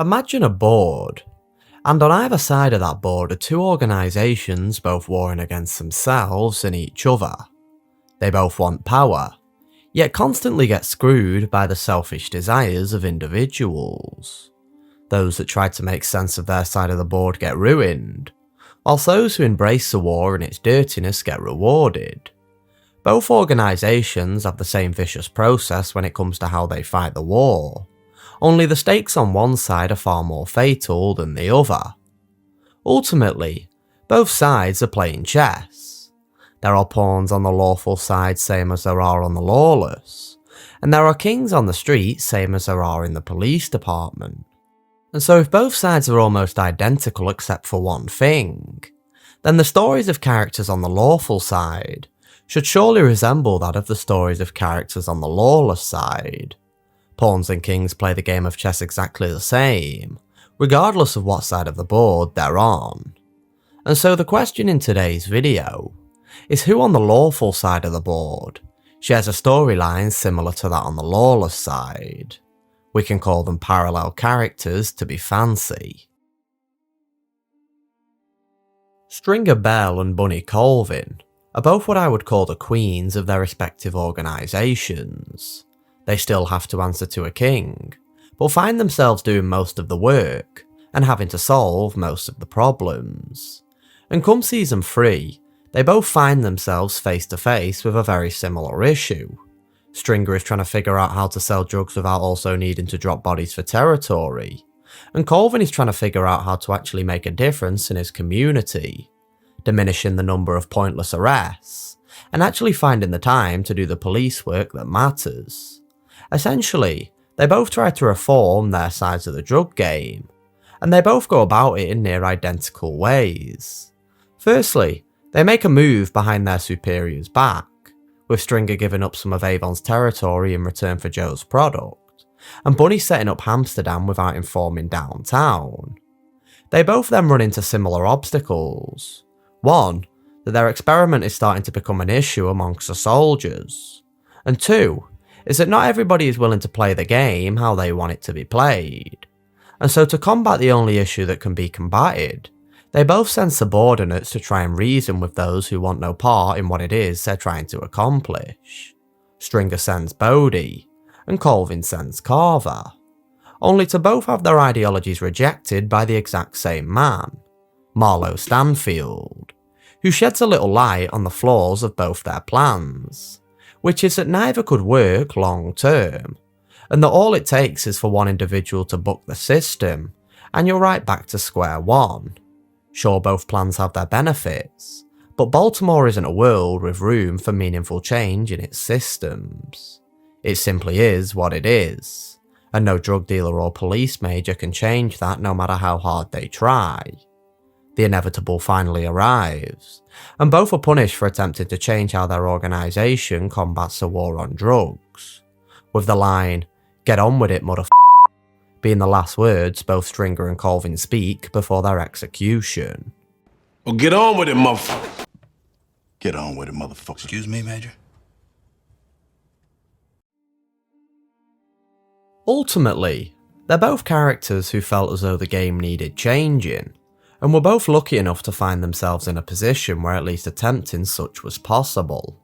Imagine a board, and on either side of that board are two organisations both warring against themselves and each other. They both want power, yet constantly get screwed by the selfish desires of individuals. Those that try to make sense of their side of the board get ruined, whilst those who embrace the war and its dirtiness get rewarded. Both organisations have the same vicious process when it comes to how they fight the war, only the stakes on one side are far more fatal than the other. Ultimately, both sides are playing chess. There are pawns on the lawful side same as there are on the lawless, and there are kings on the street same as there are in the police department. And so if both sides are almost identical except for one thing, then the stories of characters on the lawful side should surely resemble that of the stories of characters on the lawless side. Pawns and kings play the game of chess exactly the same, regardless of what side of the board they're on. And so the question in today's video is who on the lawful side of the board shares a storyline similar to that on the lawless side. We can call them parallel characters to be fancy. Stringer Bell and Bunny Colvin are both what I would call the queens of their respective organisations. They still have to answer to a king, but find themselves doing most of the work and having to solve most of the problems. And come season 3, they both find themselves face to face with a very similar issue. Stringer is trying to figure out how to sell drugs without also needing to drop bodies for territory, and Colvin is trying to figure out how to actually make a difference in his community, diminishing the number of pointless arrests, and actually finding the time to do the police work that matters. Essentially, they both try to reform their sides of the drug game, and they both go about it in near identical ways. Firstly, they make a move behind their superior's back, with Stringer giving up some of Avon's territory in return for Joe's product, and Bunny setting up Amsterdam without informing downtown. They both then run into similar obstacles. One, that their experiment is starting to become an issue amongst the soldiers, and two, is that not everybody is willing to play the game how they want it to be played. And so to combat the only issue that can be combated, they both send subordinates to try and reason with those who want no part in what it is they're trying to accomplish. Stringer sends Bodie, and Colvin sends Carver, only to both have their ideologies rejected by the exact same man, Marlo Stanfield, who sheds a little light on the flaws of both their plans, which is that neither could work long term, and that all it takes is for one individual to buck the system, and you're right back to square one. Sure, both plans have their benefits, but Baltimore isn't a world with room for meaningful change in its systems. It simply is what it is, and no drug dealer or police major can change that no matter how hard they try. The inevitable finally arrives, and both are punished for attempting to change how their organisation combats the war on drugs, with the line, "Get on with it, motherf***," being the last words both Stringer and Colvin speak before their execution. Well, get on with it, motherfucker. Get on with it, motherfucker. Excuse me, Major? Ultimately, they're both characters who felt as though the game needed changing, and were both lucky enough to find themselves in a position where at least attempting such was possible.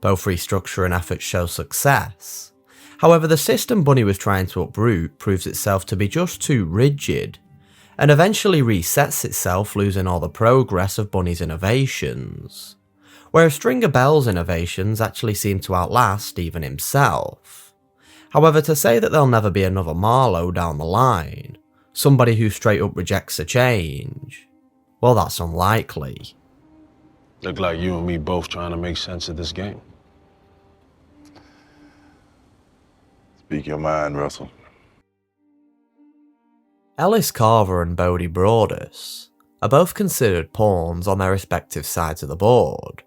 Both restructuring efforts show success. However, the system Bunny was trying to uproot proves itself to be just too rigid, and eventually resets itself, losing all the progress of Bunny's innovations, whereas Stringer Bell's innovations actually seem to outlast even himself. However, to say that there'll never be another Marlo down the line, somebody who straight up rejects a change, well, that's unlikely. Look like you and me both trying to make sense of this game. Speak your mind, Russell. Ellis Carver and Bodie Broadus are both considered pawns on their respective sides of the board.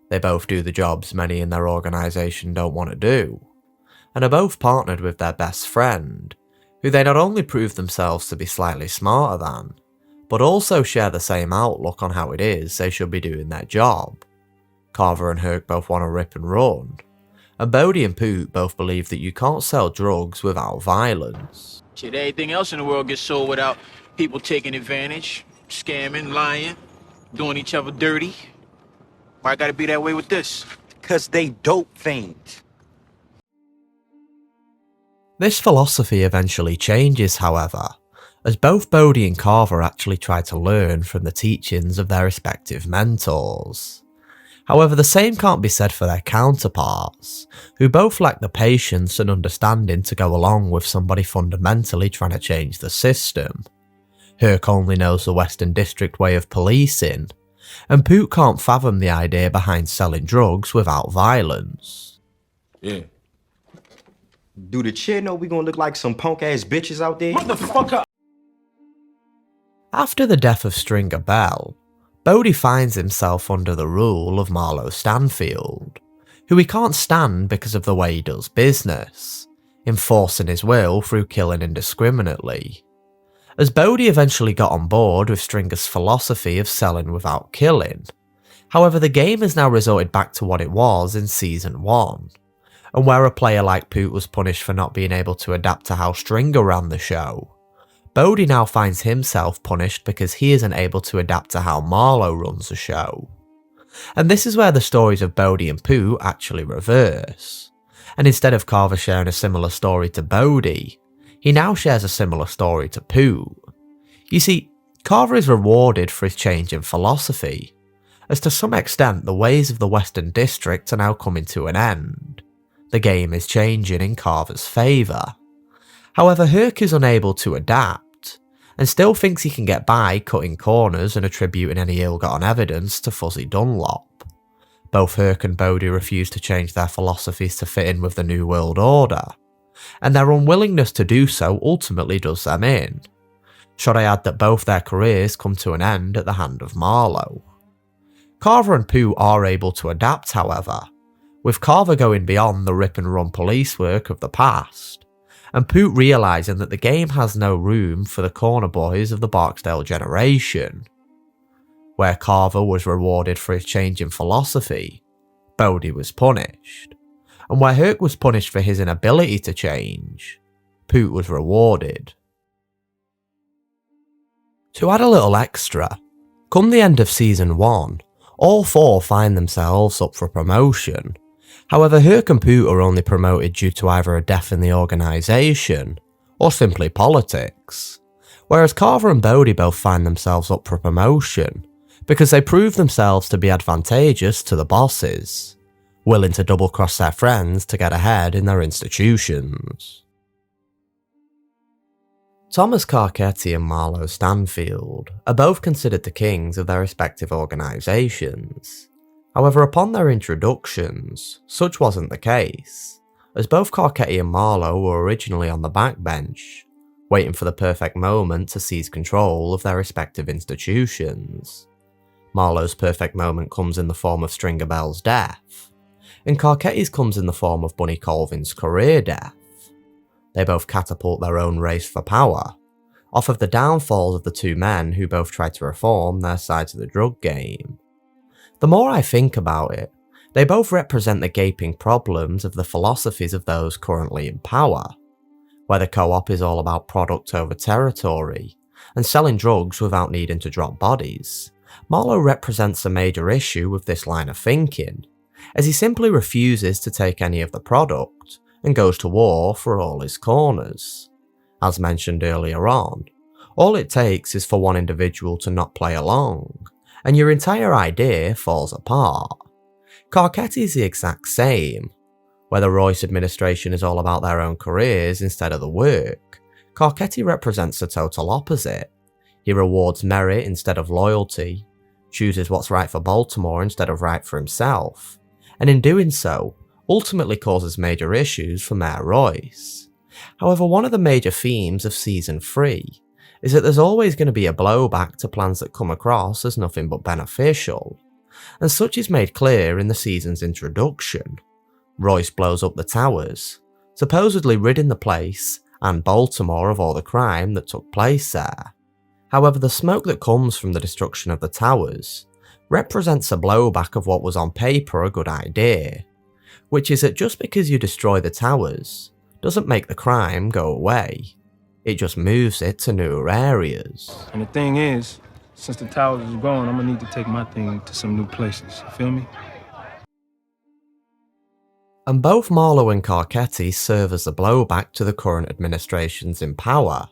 They both do the jobs many in their organisation don't want to do, and are both partnered with their best friend, who they not only prove themselves to be slightly smarter than, but also share the same outlook on how it is they should be doing their job. Carver and Herc both want to rip and run, and Bodie and Poot both believe that you can't sell drugs without violence. Shit, everything else in the world gets sold without people taking advantage, scamming, lying, doing each other dirty. Why gotta be that way with this? Cause they dope fiends. This philosophy eventually changes, however, as both Bodie and Carver actually try to learn from the teachings of their respective mentors. However, the same can't be said for their counterparts, who both lack the patience and understanding to go along with somebody fundamentally trying to change the system. Herc only knows the Western District way of policing, and Poot can't fathom the idea behind selling drugs without violence. Yeah. Do the chair know we gonna look like some punk ass bitches out there? Motherfucker! After the death of Stringer Bell, Bodie finds himself under the rule of Marlo Stanfield, who he can't stand because of the way he does business, enforcing his will through killing indiscriminately. As Bodie eventually got on board with Stringer's philosophy of selling without killing, however the game has now resorted back to what it was in Season 1, and where a player like Poot was punished for not being able to adapt to how Stringer ran the show, Bodie now finds himself punished because he isn't able to adapt to how Marlo runs the show. And this is where the stories of Bodie and Poot actually reverse, and instead of Carver sharing a similar story to Bodie, he now shares a similar story to Poot. You see, Carver is rewarded for his change in philosophy, as to some extent the ways of the Western District are now coming to an end. The game is changing in Carver's favour. However, Herc is unable to adapt, and still thinks he can get by cutting corners and attributing any ill-gotten evidence to Fuzzy Dunlop. Both Herc and Bodie refuse to change their philosophies to fit in with the New World Order, and their unwillingness to do so ultimately does them in. Should I add that both their careers come to an end at the hand of Marlo. Carver and Poot are able to adapt, however, with Carver going beyond the rip-and-run police work of the past, and Poot realising that the game has no room for the corner boys of the Barksdale generation. Where Carver was rewarded for his change in philosophy, Bodie was punished, and where Herc was punished for his inability to change, Poot was rewarded. To add a little extra, come the end of Season 1, all four find themselves up for promotion. However, Herc and Poot are only promoted due to either a death in the organisation, or simply politics, whereas Carver and Bodie both find themselves up for promotion, because they prove themselves to be advantageous to the bosses, willing to double-cross their friends to get ahead in their institutions. Thomas Carcetti and Marlo Stanfield are both considered the kings of their respective organisations. However, upon their introductions, such wasn't the case, as both Carcetti and Marlo were originally on the backbench, waiting for the perfect moment to seize control of their respective institutions. Marlo's perfect moment comes in the form of Stringer Bell's death, and Carcetti's comes in the form of Bunny Colvin's career death. They both catapult their own race for power, off of the downfalls of the two men who both tried to reform their sides of the drug game. The more I think about it, they both represent the gaping problems of the philosophies of those currently in power, where the co-op is all about product over territory, and selling drugs without needing to drop bodies. Marlo represents a major issue with this line of thinking, as he simply refuses to take any of the product, and goes to war for all his corners. As mentioned earlier on, all it takes is for one individual to not play along, and your entire idea falls apart. Carcetti is the exact same. Where the Royce administration is all about their own careers instead of the work, Carcetti represents the total opposite. He rewards merit instead of loyalty, chooses what's right for Baltimore instead of right for himself, and in doing so, ultimately causes major issues for Mayor Royce. However, one of the major themes of Season 3 is that there's always going to be a blowback to plans that come across as nothing but beneficial, and such is made clear in the season's introduction. Royce blows up the towers, supposedly ridding the place and Baltimore of all the crime that took place there. However, the smoke that comes from the destruction of the towers represents a blowback of what was on paper a good idea. which is that just because you destroy the towers doesn't make the crime go away. It just moves it to newer areas. And the thing is, since the towers is gone, I'm gonna need to take my thing to some new places. You feel me? And both Marlo and Carcetti serve as a blowback to the current administrations in power.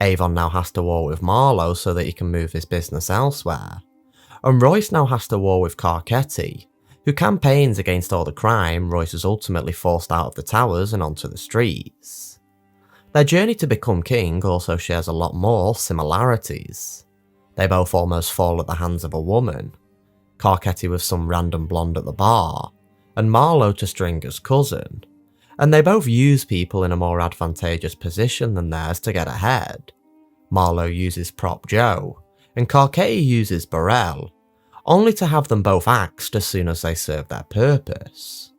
Avon now has to war with Marlo so that he can move his business elsewhere. And Royce now has to war with Carcetti, who campaigns against all the crime Royce has ultimately forced out of the towers and onto the streets. Their journey to become king also shares a lot more similarities. They both almost fall at the hands of a woman, Carcetti with some random blonde at the bar, and Marlo to Stringer's cousin, and they both use people in a more advantageous position than theirs to get ahead. Marlo uses Prop Joe, and Carcetti uses Burrell, only to have them both axed as soon as they serve their purpose.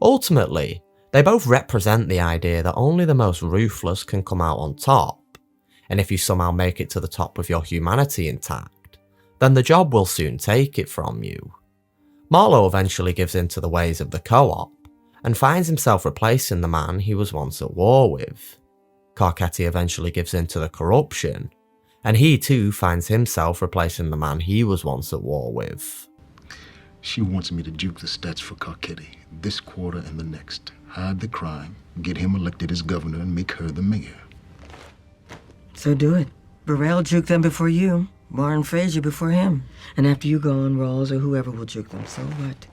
Ultimately, they both represent the idea that only the most ruthless can come out on top, and if you somehow make it to the top with your humanity intact, then the job will soon take it from you. Marlo eventually gives in to the ways of the co-op, and finds himself replacing the man he was once at war with. Carcetti eventually gives in to the corruption, and he too finds himself replacing the man he was once at war with. She wants me to juke the stats for Carcetti this quarter and the next. Hide the crime, get him elected as governor, and make her the mayor. So do it. Burrell juked them before you. Warren Frazier before him. And after you gone, Rawls or whoever will juke them. So what?